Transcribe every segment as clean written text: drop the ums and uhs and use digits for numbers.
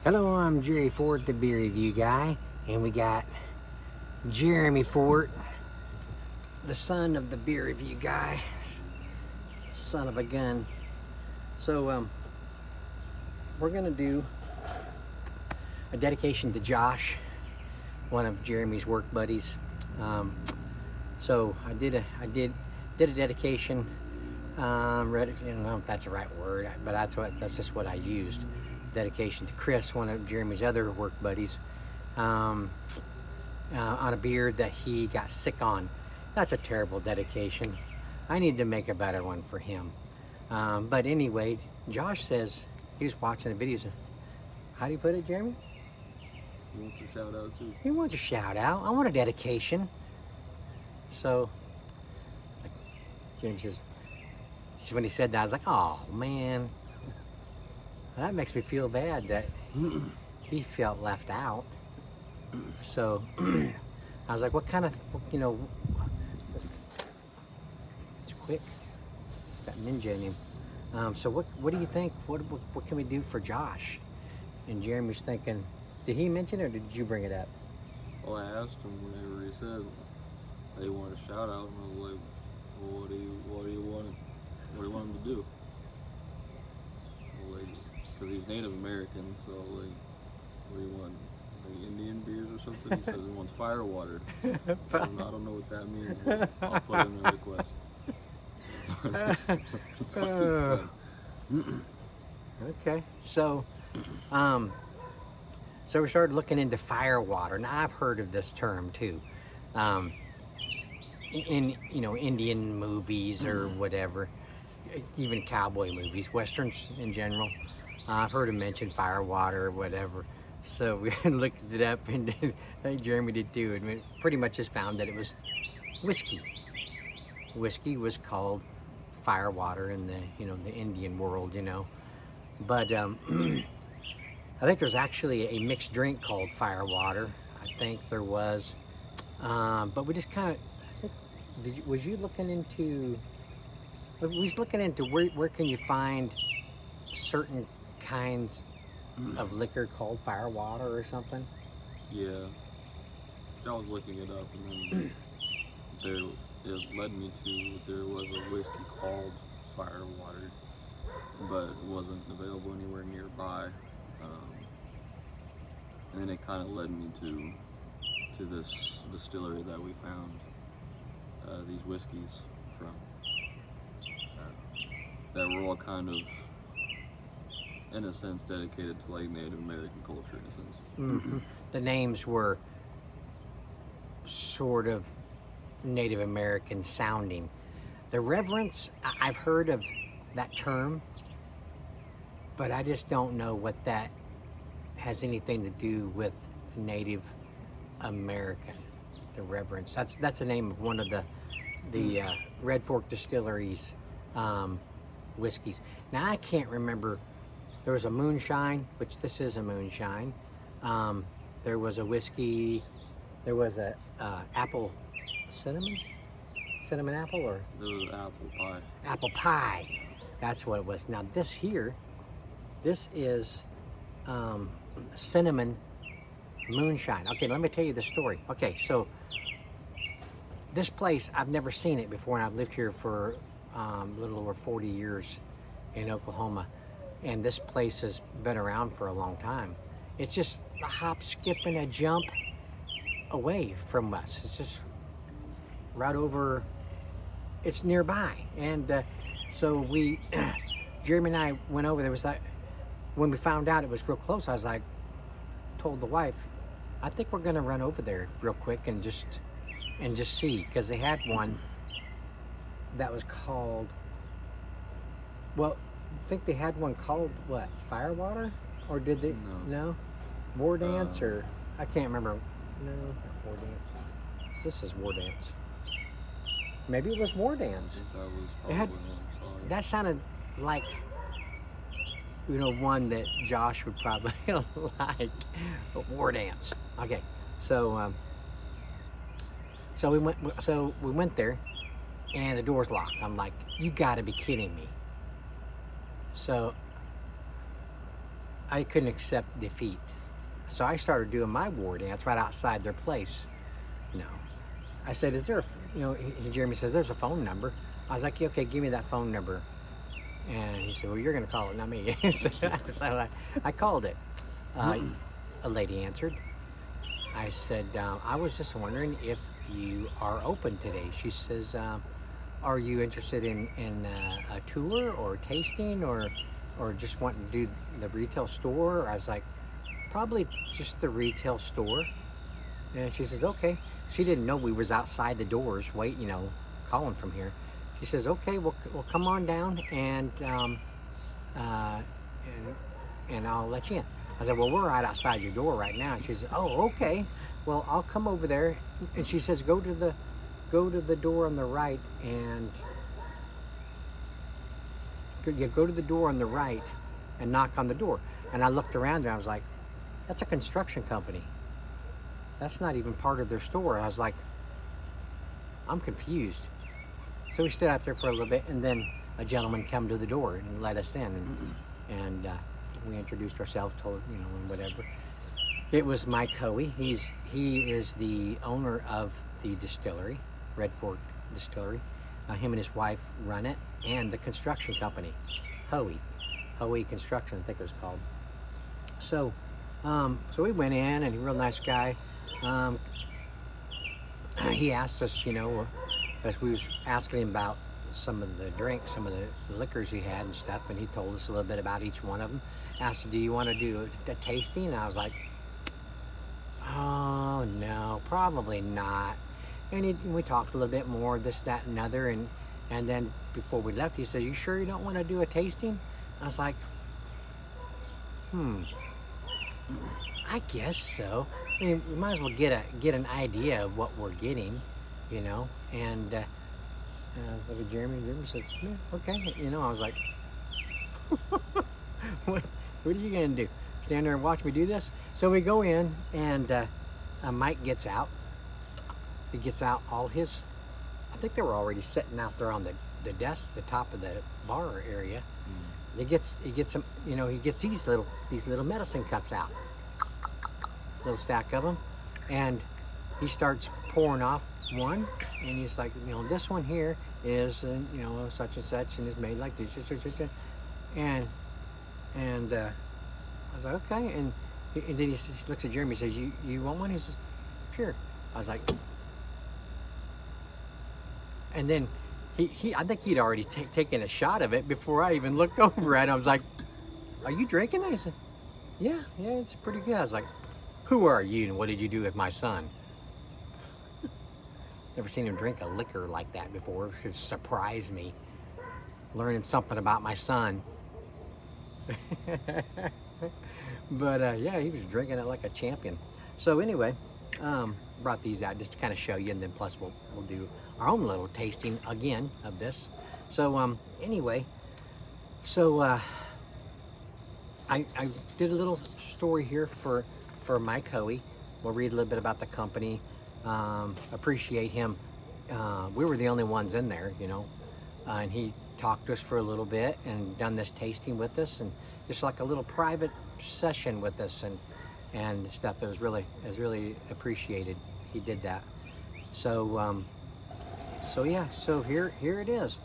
Hello, I'm Jerry Ford, the beer review guy, and we got Jeremy Ford, the son of the beer review guy, son of a gun. So we're gonna do a dedication to Josh, one of Jeremy's work buddies. So I did a dedication. I don't know if that's the right word, but that's just what I used. Dedication to Chris, one of Jeremy's other work buddies, on a beer that he got sick on. That's a terrible dedication. I need to make a better one for him. But anyway, Josh says he was watching the videos. How do you put it, Jeremy? He wants a shout out too. He wants a shout out. I want a dedication. So, like, Jeremy says, see, when he said that, I was like, oh man. That makes me feel bad that he felt left out. So I was like, what kind of, it's quick. It's got ninja in him. So what do you think? What can we do for Josh? And Jeremy's thinking, did he mention it or did you bring it up? Well, I asked him whenever he said they want a shout out, and I was like, well, what do you want him to do? Well, like, because he's Native American, so like, what do you want? Like Indian beers or something? He says he wants fire water. So I don't know what that means, but I'll put in a request. That's what he said. Okay, so we started looking into fire water. Now I've heard of this term too, in Indian movies or whatever, even cowboy movies, westerns in general. I've heard him mention fire water or whatever. So we looked it up, and I think Jeremy did too, and we pretty much just found that it was whiskey. Whiskey was called fire water in the Indian world, But I think there's actually a mixed drink called fire water. I think there was, but we just kind of, was you looking into? We was looking into where can you find certain kinds of liquor called fire water or something? Yeah, I was looking it up, and then it led me to there was a whiskey called fire water, but it wasn't available anywhere nearby. And then it kind of led me to this distillery that we found these whiskeys from, that were all kind of, in a sense, dedicated to like Native American culture, in a sense. Mm-hmm. The names were sort of Native American sounding. The reverence, I've heard of that term, but I just don't know what that has anything to do with Native American. The reverence. That's the name of one of the Red Fork Distillery's whiskeys. Now I can't remember. There was a Moonshine, which this is a Moonshine. There was a whiskey. There was a apple cinnamon apple, or There was apple pie. Apple pie. That's what it was. Now this here, this is cinnamon Moonshine. Okay, let me tell you the story. Okay, so this place, I've never seen it before, and I've lived here for a little over 40 years in Oklahoma, and this place has been around for a long time. It's just a hop, skip, and a jump away from us. It's just right over, it's nearby. And so we, Jeremy and I went over there. Was like, when we found out it was real close, I was like, told the wife, I think we're gonna run over there real quick and just see, because they had one that was called, well, I think they had one called what, Firewater, or did they? No, War Dance, or I can't remember. No, not War Dance. This is War Dance. Maybe it was War Dance. That was It had, probably that sounded like, one that Josh would probably like. War Dance. Okay, so we went there, and the door's locked. I'm like, you got to be kidding me. So I couldn't accept defeat. So I started doing my war dance right outside their place. No. I said, is there a, Jeremy says, there's a phone number. I was like, yeah, okay, give me that phone number. And he said, well, you're going to call it, not me. So I called it. A lady answered. I said, I was just wondering if you are open today. She says, are you interested in a tour or tasting or just wanting to do the retail store? I was like, probably just the retail store. And she says, okay. She didn't know we was outside the doors, calling from here. She says, okay, we'll come on down and I'll let you in. I said, well, we're right outside your door right now. She says, oh, okay. Well, I'll come over there. And she says, go to the door on the right and go to the door on the right and knock on the door. And I looked around and I was like, that's a construction company. That's not even part of their store. I was like, I'm confused. So we stood out there for a little bit, and then a gentleman came to the door and let us in, and we introduced ourselves, told and whatever. It was Mike Hoey. He is the owner of the distillery, Red Fork Distillery. Him and his wife run it, and the construction company, Hoey Construction, I think it was called. So, so we went in, and he's a real nice guy. He asked us, as we was asking him about some of the drinks, some of the liquors he had and stuff, and he told us a little bit about each one of them. Asked, do you want to do a tasting? And I was like, oh no, probably not. And we talked a little bit more, this, that, and other, and then before we left, he says, you sure you don't want to do a tasting? I was like, I guess so. I mean, we might as well get an idea of what we're getting, and look at Jeremy said, yeah, okay, I was like, what are you gonna do? Stand there and watch me do this? So we go in, and Mike gets out. He gets out all his, I think they were already sitting out there on the desk, the top of the bar area. He gets some, he gets these little medicine cups out, little stack of them, and he starts pouring off one, and he's like, this one here is, such and such, and is made like this, and I was like, okay, and then he looks at Jeremy, and says, you want one? He says, sure. I was like, and then I think he'd already taken a shot of it before I even looked over at him. I was like, are you drinking that? He said, yeah, it's pretty good. I was like, who are you and what did you do with my son? Never seen him drink a liquor like that before. It surprised me, learning something about my son. But yeah, he was drinking it like a champion. So anyway, brought these out just to kind of show you, and then plus we'll do our own little tasting again of this. So anyway, so I did a little story here for Mike Hoey. We'll read a little bit about the company. Appreciate him. We were the only ones in there, and he talked to us for a little bit and done this tasting with us, and just like a little private session with us and stuff. It was really appreciated. He did that. So yeah, so here it is.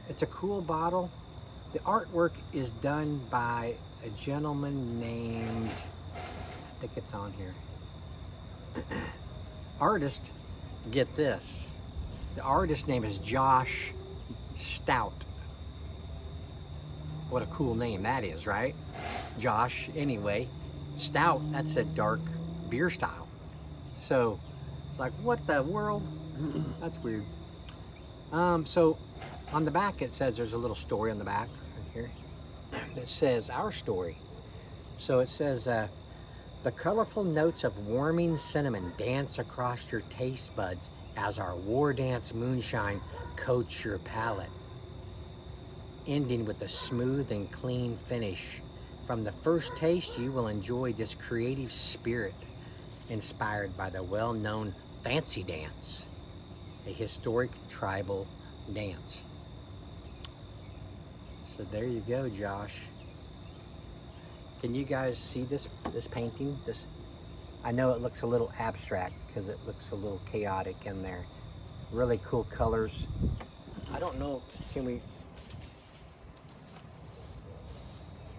It's a cool bottle. The artwork is done by a gentleman named, I think it's on here. Artist, get this. The artist name is Josh Stout. What a cool name that is, right? Josh, anyway. Stout, that's a dark beer style. So it's like, what the world? That's weird. So on the back it says, there's a little story on the back right here that says our story. So it says, the colorful notes of warming cinnamon dance across your taste buds as our war dance moonshine coats your palate, ending with a smooth and clean finish. From the first taste, you will enjoy this creative spirit inspired by the well-known fancy dance, a historic tribal dance. So there you go, Josh. Can you guys see this painting? This, I know it looks a little abstract because it looks a little chaotic in there. Really cool colors. I don't know, can we,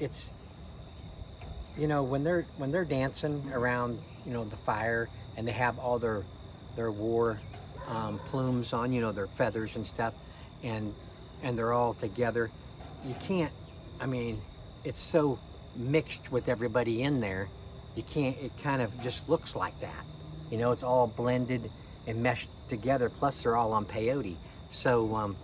it's, you know, when they're dancing around, you know, the fire, and they have all their war plumes on, you know, their feathers and stuff, and they're all together. You can't, I mean, it's so mixed with everybody in there. You can't, it kind of just looks like that. You know, it's all blended and meshed together, plus they're all on peyote. So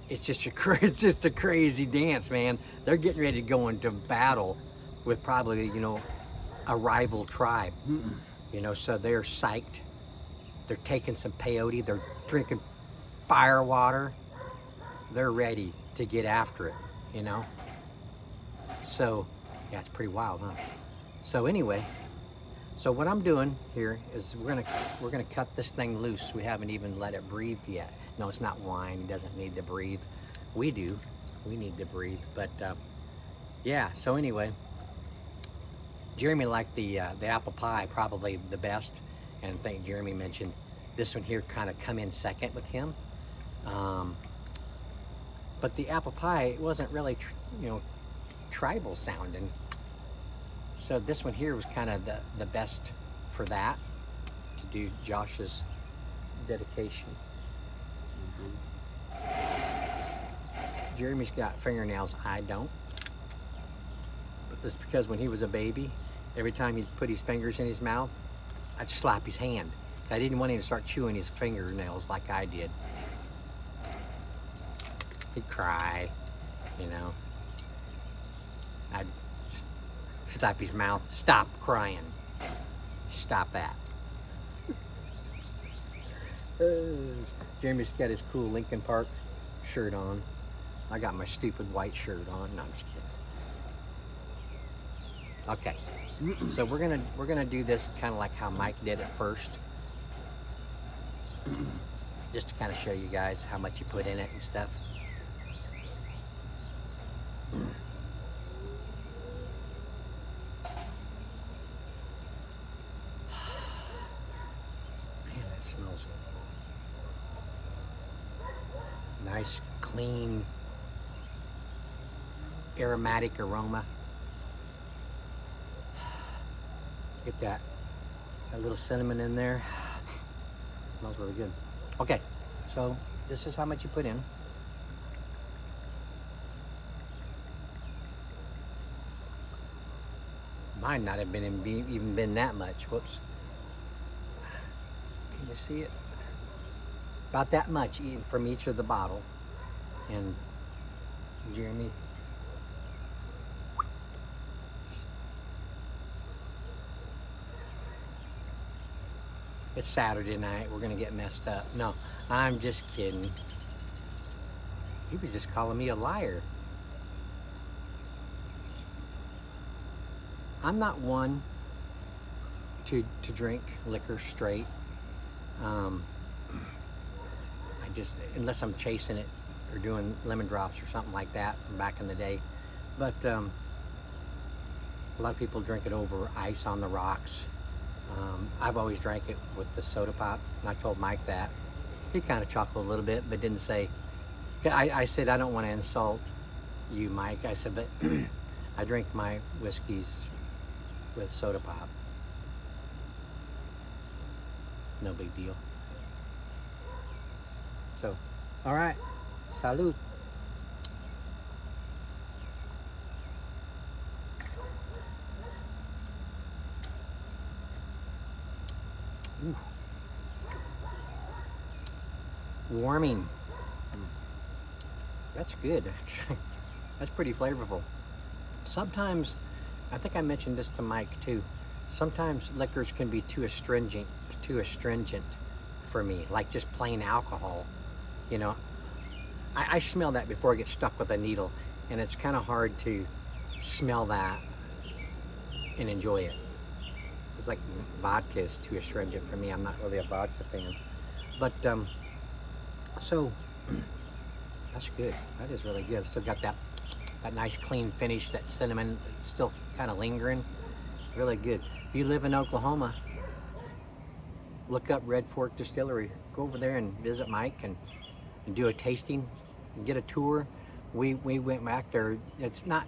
it's just a crazy dance, man. They're getting ready to go into battle with probably, you know, a rival tribe. You know, so they're psyched. They're taking some peyote. They're drinking fire water. They're ready to get after it, you know? So, yeah, it's pretty wild, huh? So anyway, so what I'm doing here is we're gonna cut this thing loose. We haven't even let it breathe yet. No, it's not wine. It doesn't need to breathe. We do. We need to breathe. But yeah. So anyway, Jeremy liked the apple pie probably the best, and I think Jeremy mentioned this one here kind of come in second with him. But the apple pie wasn't really, you know, tribal sounding. So this one here was kind of the best for that, to do Josh's dedication. Jeremy's got fingernails, I don't. It's because when he was a baby, every time he'd put his fingers in his mouth, I'd slap his hand. I didn't want him to start chewing his fingernails like I did. He'd cry, you know. I'd slap his mouth. Stop crying. Stop that. Jeremy's got his cool Lincoln Park shirt on. I got my stupid white shirt on. No, I'm just kidding. Okay, so we're gonna do this kind of like how Mike did it first, just to kind of show you guys how much you put in it and stuff. Smells nice, clean, aromatic aroma. Get that little cinnamon in there. Smells really good. Okay, so this is how much you put in. Might not have even been that much. Whoops. Can you see it? About that much from each of the bottle. And Jeremy, it's Saturday night, we're gonna get messed up. No, I'm just kidding. He was just calling me a liar. I'm not one to drink liquor straight. I just, unless I'm chasing it or doing lemon drops or something like that from back in the day. But a lot of people drink it over ice on the rocks. I've always drank it with the soda pop, and I told Mike that. He kind of chuckled a little bit, but didn't say. I said, I don't want to insult you, Mike. I said, but I drink my whiskeys with soda pop. No big deal. So, all right, salud. Ooh. Warming. That's good, actually. That's pretty flavorful. Sometimes, I think I mentioned this to Mike too, sometimes liquors can be too astringent for me, like just plain alcohol. You know, I smell that before I get stuck with a needle, and it's kind of hard to smell that and enjoy it. It's like vodka is too astringent for me. I'm not really a vodka fan. But, so, that's good. That is really good. Still got that nice clean finish, that cinnamon. It's still kind of lingering. Really good. If you live in Oklahoma, look up Red Fork Distillery. Go over there and visit Mike and do a tasting and get a tour. We went back there. It's not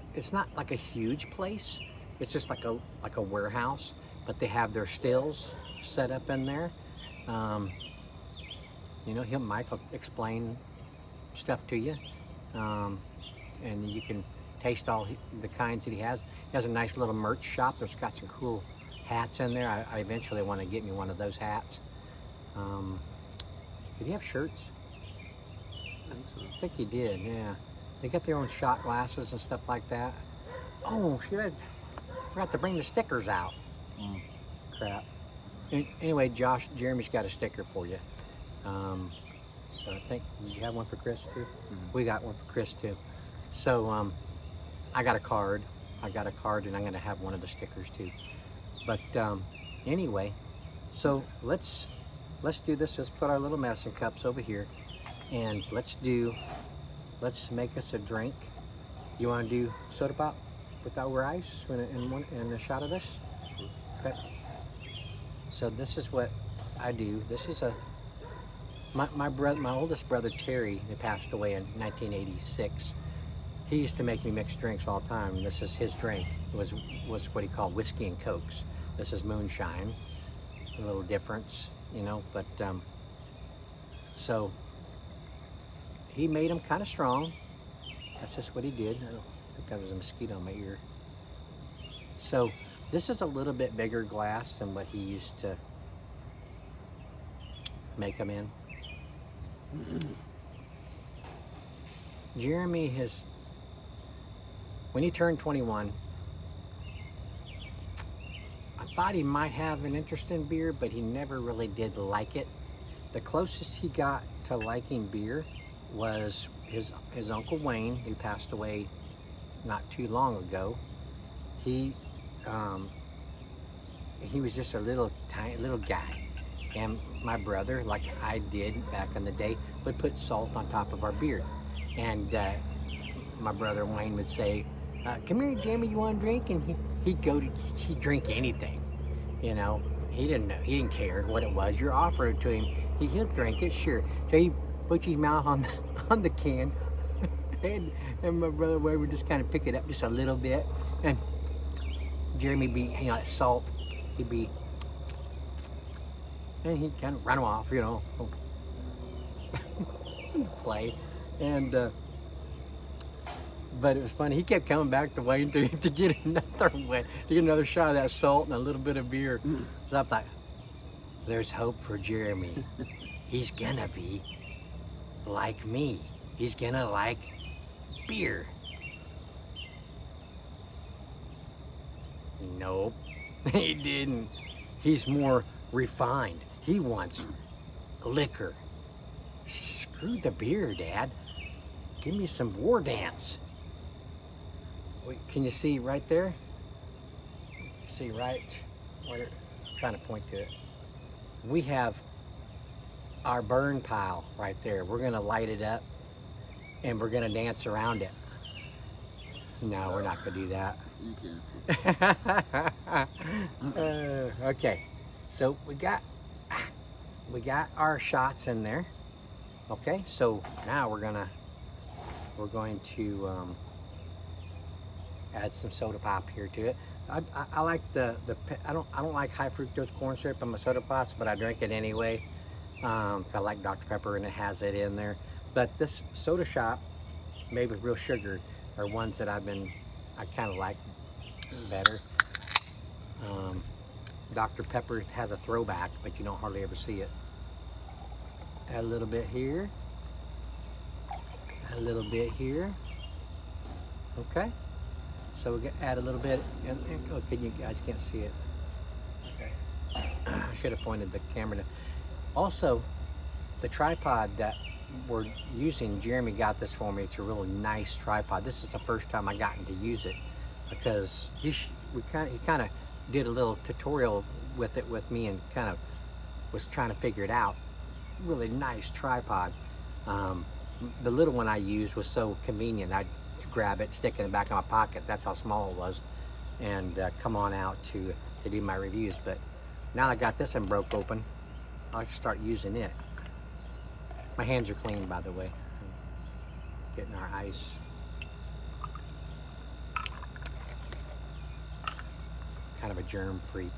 like a huge place. It's just like a warehouse, but they have their stills set up in there. You know, Mike will explain stuff to you, and you can taste all the kinds that he has. He has a nice little merch shop. There's got some cool hats in there. I eventually want to get me one of those hats. Did he have shirts? I think so. I think he did, yeah. They got their own shot glasses and stuff like that. Oh, shit, I forgot to bring the stickers out. Crap. Anyway, Josh, Jeremy's got a sticker for you. So I think, did you have one for Chris too? We got one for Chris too. So I got a card. And I'm gonna have one of the stickers too. But anyway, so let's do this. Let's put our little medicine cups over here, and let's make us a drink. You want to do soda pop without ice and a shot of this? Okay. So this is what I do. This is my oldest brother Terry, who passed away in 1986. He used to make me mix drinks all the time. This is his drink. It was what he called whiskey and cokes. This is Moonshine. A little difference, you know, but so he made them kind of strong. That's just what he did. I don't think there was a mosquito in my ear. So this is a little bit bigger glass than what he used to make them in. Jeremy when he turned 21, I thought he might have an interest in beer, but he never really did like it. The closest he got to liking beer was his Uncle Wayne, who passed away not too long ago. He was just a little guy, and my brother, like I did back in the day, would put salt on top of our beer, and my brother Wayne would say, "Come here, Jamie, you want a drink?" And he'd drink anything, you know. He didn't care what it was. You're offering it to him, he'll drink it, sure. So he put his mouth on the can, and my brother Wayne would just kind of pick it up just a little bit, and Jeremy be, you know, that salt, and he'd kind of run off, you know, play, and but it was funny. He kept coming back to Wayne to get another shot of that salt and a little bit of beer. So I thought, there's hope for Jeremy. He's gonna be like me. He's gonna like beer. Nope, he didn't. He's more refined. He wants liquor. Screw the beer, Dad. Give me some War Dance. Wait, can you see right there? See right where? I'm trying to point to it. We have our burn pile right there. We're gonna light it up and we're gonna dance around it. No, we're not gonna do that. You can't. Okay, so we got our shots in there. Okay, so now we're going to add some soda pop here to it. I like I don't like high fructose corn syrup in my soda pops, but I drink it anyway. I like Dr. Pepper and it has it in there. But this soda shop made with real sugar are ones that I kind of like better. Dr. Pepper has a throwback, but you don't hardly ever see it. Add a little bit here. Add a little bit here. Okay. So we add a little bit. Okay, you guys can't see it. Okay. I should have pointed the camera down. Also, the tripod that we're using, Jeremy got this for me. It's a really nice tripod. This is the first time I gotten to use it because he kind of did a little tutorial with it with me and kind of was trying to figure it out. Really nice tripod. The little one I used was so convenient. I'd grab it, stick it in the back of my pocket. That's how small it was. and come on out to do my reviews. But now I got this one broke open, I'll start using it. My hands are clean, by the way. Getting our ice. Kind of a germ freak.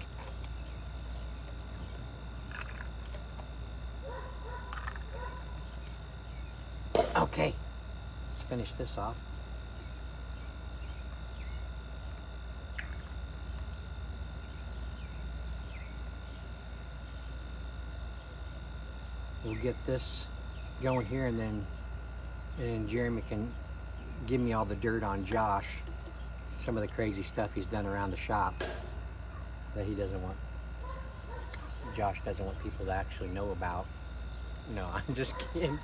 Okay, let's finish this off. We'll get this going here, and then Jeremy can give me all the dirt on Josh, some of the crazy stuff he's done around the shop that he doesn't want, Josh doesn't want people to actually know about. No, I'm just kidding.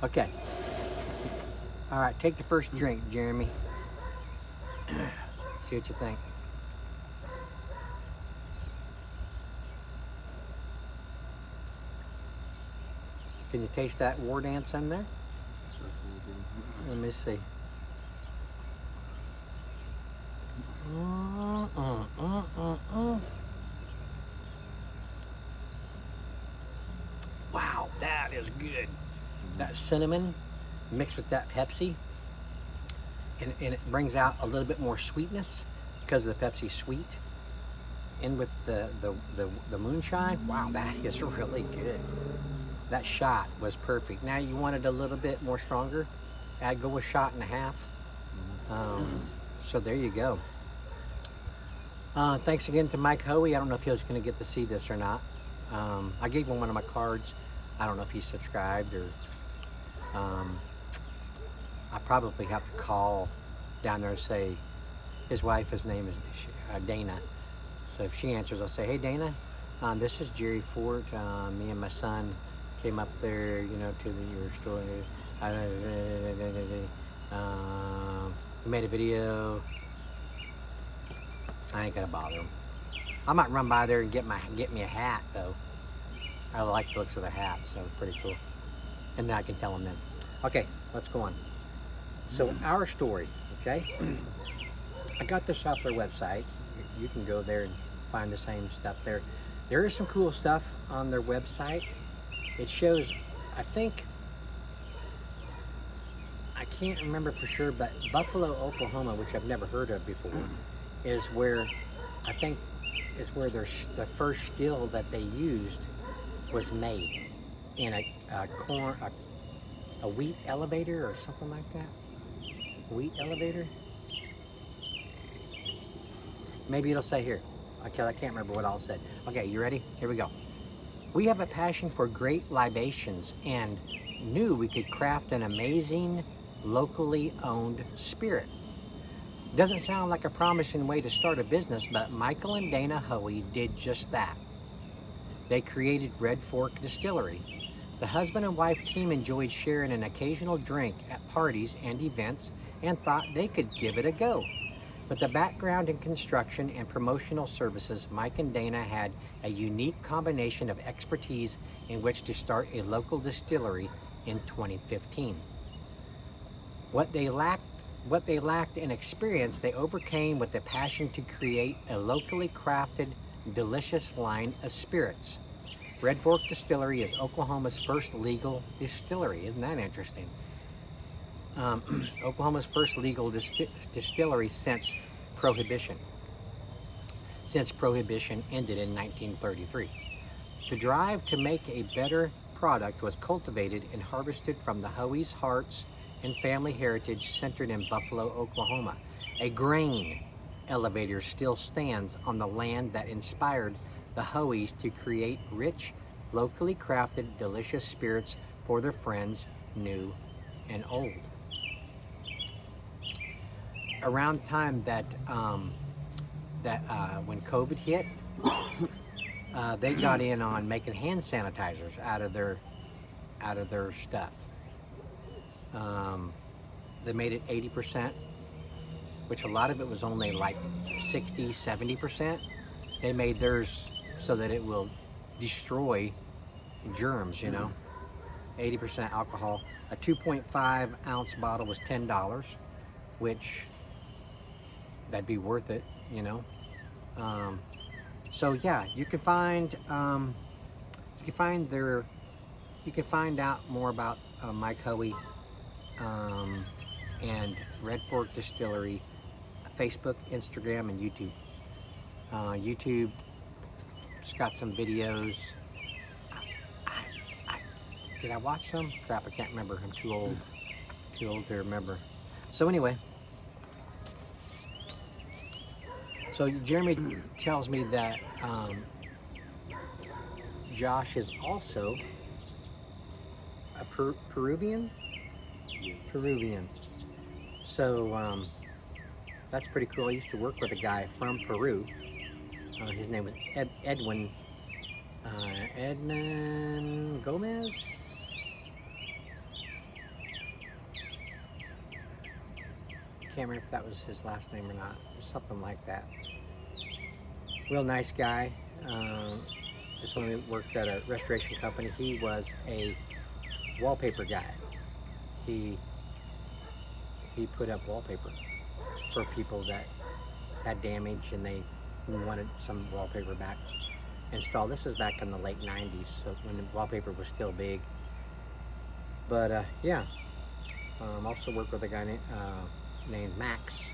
Okay. All right, take the first drink, Jeremy. See what you think. Can you taste that war dance in there? Let me see. Wow, that is good. That cinnamon mixed with that Pepsi, and it brings out a little bit more sweetness because the Pepsi's sweet. And with the moonshine, wow, that is really good. That shot was perfect. Now you want it a little bit more stronger, I'd go with 1.5 shots. So there you go. Thanks again to Mike Hoey. I don't know if he was going to get to see this or not. I gave him one of my cards. I don't know if he subscribed or I probably have to call down there and say his wife, his name is Dana. So if she answers, I'll say, hey Dana, this is Jerry Fort. Me and my son came up there, you know, to your store. We made a video. I ain't gonna bother him. I might run by there and get me a hat though. I like the looks of the hat, so pretty cool. And then I can tell him then. Okay, let's go on. So our story, okay? I got this off their website. You can go there and find the same stuff there. There is some cool stuff on their website. It shows, I think, I can't remember for sure, but Buffalo, Oklahoma, which I've never heard of before, is where, I think, is where the first still that they used was made in a wheat elevator or something like that. Wheat elevator? Maybe it'll say here. Okay, I can't remember what all said. Okay, you ready? Here we go. We have a passion for great libations and knew we could craft an amazing, locally owned spirit. Doesn't sound like a promising way to start a business, but Michael and Dana Hoey did just that. They created Red Fork Distillery. The husband and wife team enjoyed sharing an occasional drink at parties and events and thought they could give it a go. With a background in construction and promotional services, Mike and Dana had a unique combination of expertise in which to start a local distillery in 2015. What they lacked in experience, they overcame with a passion to create a locally crafted, delicious line of spirits. Red Fork Distillery is Oklahoma's first legal distillery. Isn't that interesting? Oklahoma's first legal distillery since Prohibition. Since Prohibition ended in 1933. The drive to make a better product was cultivated and harvested from the Hoey's hearts and family heritage centered in Buffalo, Oklahoma. A grain elevator still stands on the land that inspired the Hoeys to create rich, locally crafted, delicious spirits for their friends, new and old. Around the time that when COVID hit, they got in on making hand sanitizers out of their stuff. They made it 80%, which a lot of it was only like 60, 70%. They made theirs so that it will destroy germs, you know. 80% alcohol. A 2.5 ounce bottle was $10, which that'd be worth it, you know. So yeah, you can find out more about Mike Hoey and Red Fork Distillery, Facebook, Instagram, and YouTube. YouTube just got some videos. Did I watch some? Crap, I can't remember. I'm too old to remember. So anyway, so Jeremy tells me that Josh is also a Peruvian. So that's pretty cool. I used to work with a guy from Peru. His name was Edwin Gomez. Can't remember if that was his last name or not. Something like that. Real nice guy. Just when we worked at a restoration company, he was a wallpaper guy. He put up wallpaper for people that had damage and they wanted some wallpaper back installed. This is back in the late 90s, so when the wallpaper was still big. But yeah, also worked with a guy named Max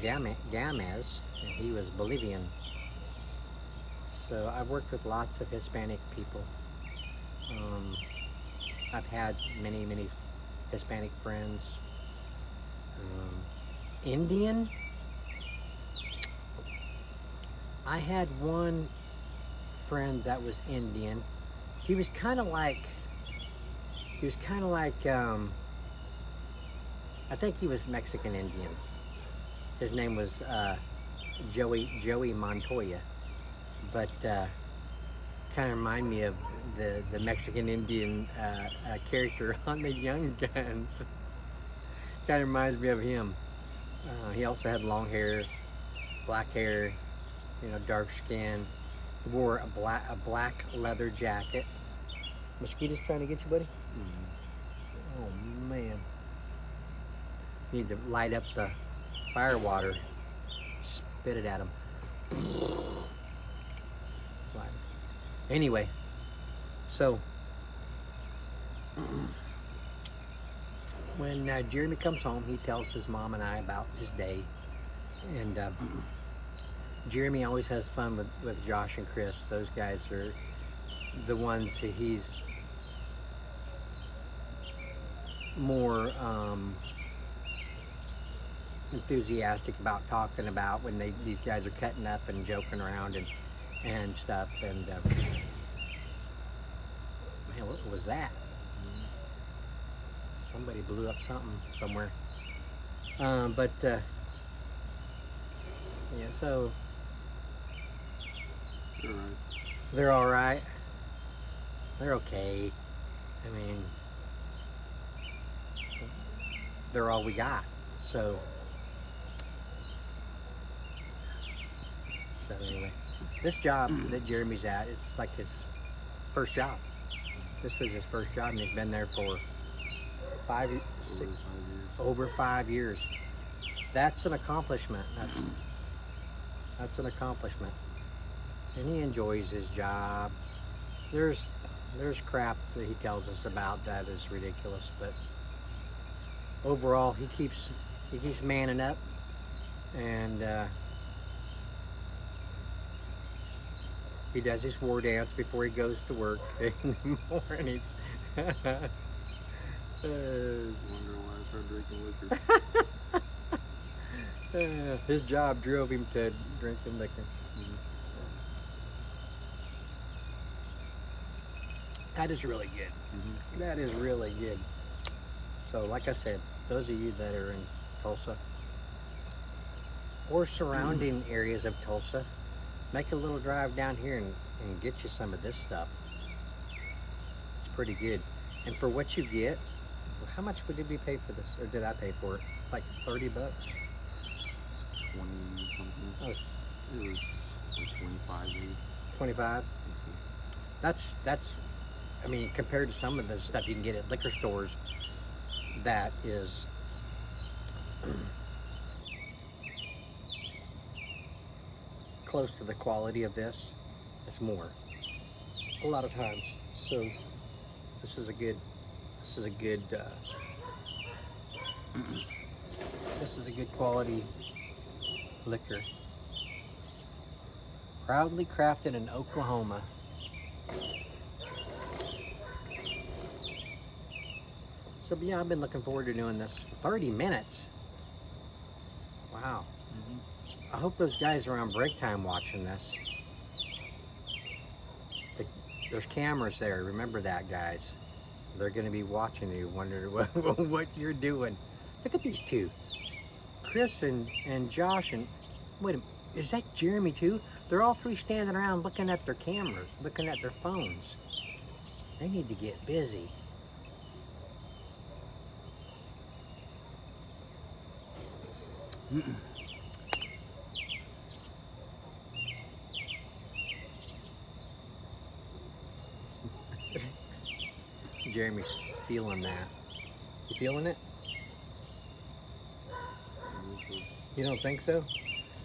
Gamez, and he was Bolivian. So I've worked with lots of Hispanic people. I've had many Hispanic friends. Indian. I had one friend that was Indian. He was kind of like I think he was Mexican Indian. His name was Joey Montoya, but kind of remind me of the Mexican Indian character on the Young Guns. Kind of reminds me of him. He also had long hair, black hair, you know, dark skin. He wore a black leather jacket. Mosquitoes trying to get you, buddy? Mm-hmm. Oh man. Need to light up the fire water. Spit it at him. Anyway, so when Jeremy comes home, he tells his mom and I about his day, and Jeremy always has fun with Josh and Chris. Those guys are the ones that he's more enthusiastic about talking about when these guys are cutting up and joking around and stuff. And man, what was that? Somebody blew up something somewhere. But yeah, so they're all right. They're okay. I mean, they're all we got. So anyway, this job that Jeremy's at is like his first job. This was his first job, and he's been there for over 5 years. That's an accomplishment. That's an accomplishment. And he enjoys his job. There's crap that he tells us about that is ridiculous, but overall he keeps manning up, and he does his war dance before he goes to work in the mornings. Wonder why I started drinking liquor. His job drove him to drinking liquor. Mm-hmm. That is really good. Mm-hmm. That is really good. So like I said, those of you that are in Tulsa or surrounding areas of Tulsa, make a little drive down here and get you some of this stuff. It's pretty good. And for what you get, how much did we pay for this? Or did I pay for it? It's like $30. 20 something. Oh. It was like 25 maybe. 25? That's I mean, compared to some of the stuff you can get at liquor stores, that is close to the quality of this as more. A lot of times. So this is a good this is a good quality liquor. Proudly crafted in Oklahoma. So yeah, I've been looking forward to doing this. 30 minutes. Wow. I hope those guys are on break time watching this. There's cameras there. Remember that, guys. They're going to be watching you, wondering what you're doing. Look at these two. Chris and Josh and... Wait a minute. Is that Jeremy too? They're all three standing around looking at their cameras, looking at their phones. They need to get busy. Jeremy's feeling that. You feeling it? You don't think so?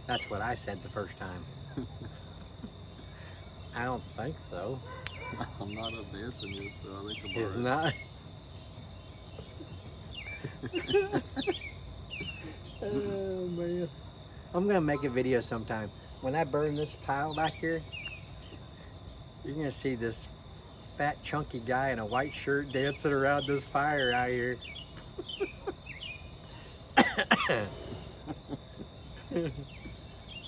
That's what I said the first time. I don't think so. I'm not advancing it, so I think I'm It's alright. not. Oh man. I'm gonna make a video sometime. When I burn this pile back here, you're gonna see this fat chunky guy in a white shirt dancing around this fire out here.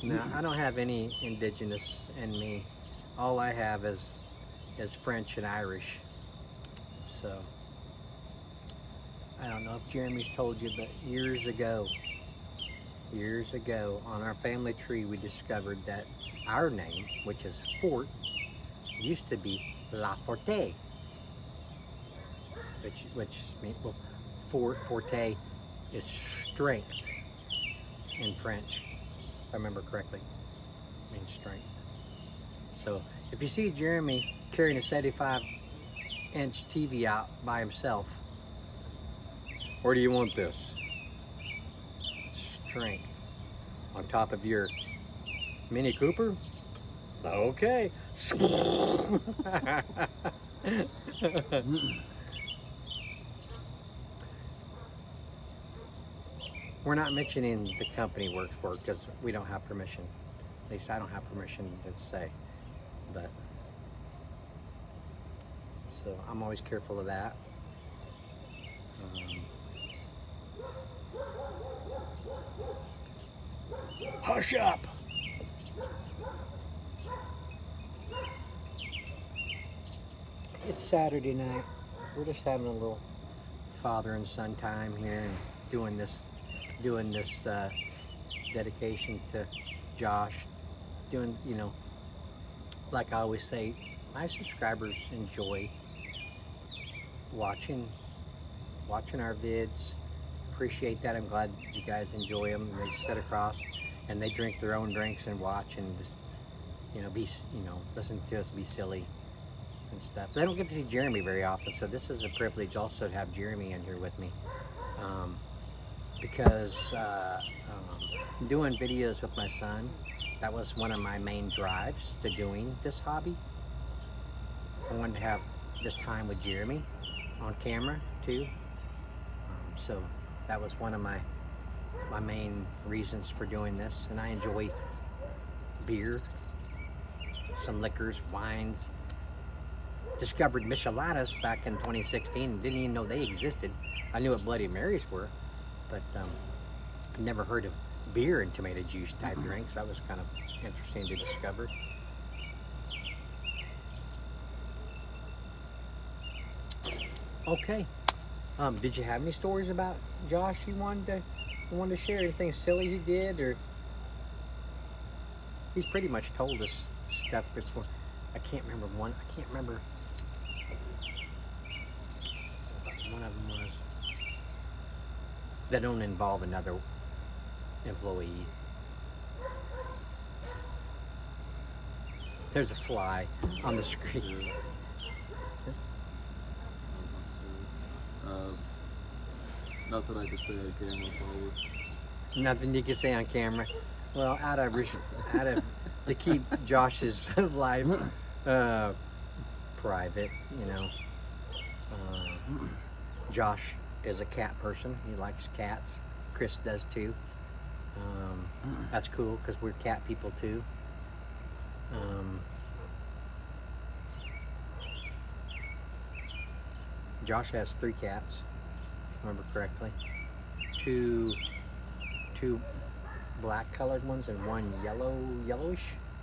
No, I don't have any indigenous in me. All I have is French and Irish. So I don't know if Jeremy's told you, but years ago on our family tree, we discovered that our name, which is Fort, used to be La Forte, which means, well, Forte is strength in French, if I remember correctly. It means strength. So if you see Jeremy carrying a 75-inch TV out by himself, where do you want this? Strength. On top of your Mini Cooper? Okay. We're not mentioning the company works for because we don't have permission. At least I don't have permission to say. But so I'm always careful of that. Hush up! It's Saturday night. We're just having a little father and son time here and doing this dedication to Josh. Doing, you know, like I always say, my subscribers enjoy watching our vids. Appreciate that. I'm glad you guys enjoy them. They sit across and they drink their own drinks and watch and just, listen to us be silly and stuff. They don't get to see Jeremy very often, so this is a privilege also to have Jeremy in here with me. Because doing videos with my son, that was one of my main drives to doing this hobby. I wanted to have this time with Jeremy on camera too. So that was one of my main reasons for doing this. And I enjoy beer, some liquors, wines. Discovered micheladas back in 2016. Didn't even know they existed. I knew what Bloody Marys were, but I've never heard of beer and tomato juice type drinks. That was kind of interesting to discover. Okay. Did you have any stories about Josh you wanted to share? Anything silly he did, or he's pretty much told us stuff before. I can't remember one. I can't remember. One of them was that don't involve another employee. There's a fly on the screen. Nothing I could say on camera, probably. Nothing you can say on camera. Well, out of to keep Josh's life private, you know. Josh is a cat person. He likes cats. Chris does too. That's cool because we're cat people too. Josh has 3 cats, if I remember correctly. Two black colored ones and one yellowish.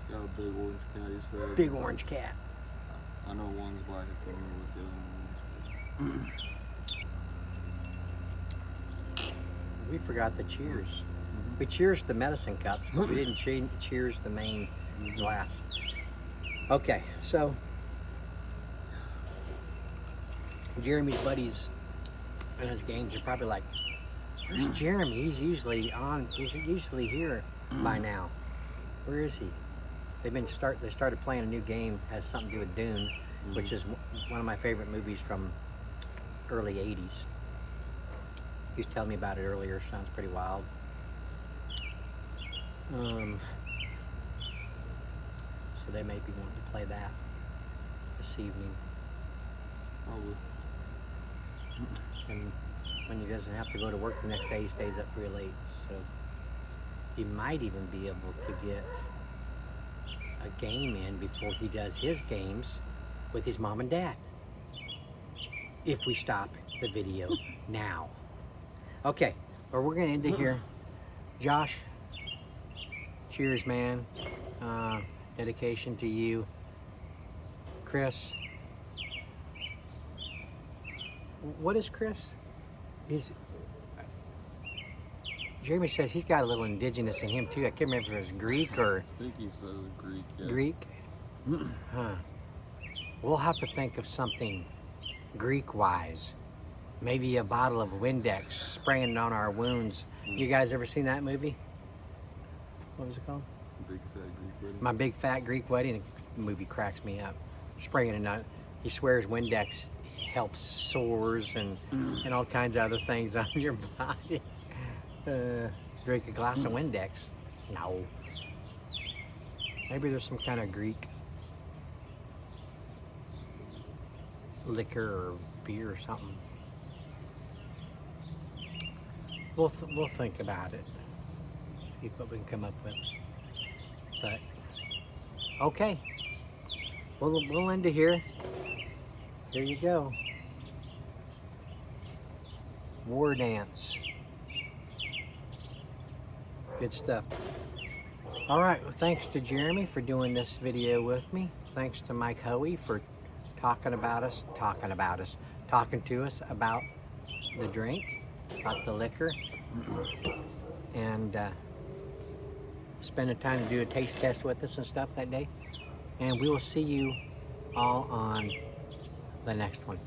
Got a big orange cat, you said. Big orange cat. I know one's black, I can't remember what the other one was. We forgot the cheers. We cheers the medicine cups, but we didn't cheers the main glass. Okay, so Jeremy's buddies and his games are probably like, where's Jeremy? He's usually here by now. Where is he? They started playing a new game, has something to do with Dune, which is one of my favorite movies from early 80s. He was telling me about it earlier. Sounds pretty wild. So they may be wanting to play that this evening. Probably. And when he doesn't have to go to work the next day, he stays up real late. So he might even be able to get a game in before he does his games with his mom and dad. If we stop the video now. Okay, well, we're gonna end it here. Josh, cheers, man. Dedication to you. Chris, what is Chris? Jeremy says he's got a little indigenous in him too. I can't remember if it was Greek or... I think he says Greek, yeah. Greek? Huh. We'll have to think of something Greek-wise. Maybe a bottle of Windex, spraying it on our wounds. You guys ever seen that movie? What was it called? Big Fat Greek Wedding. My Big Fat Greek Wedding. The movie cracks me up. Spraying it on. He swears Windex helps sores and all kinds of other things on your body. Drink a glass of Windex. No. Maybe there's some kind of Greek liquor or beer or something. We'll think about it. See what we can come up with. But okay, we'll end it here. There you go. War dance. Good stuff. All right. Well, thanks to Jeremy for doing this video with me. Thanks to Mike Hoey for talking to us about the drink, about the liquor, and spending time to do a taste test with us and stuff that day. And we will see you all on the next one.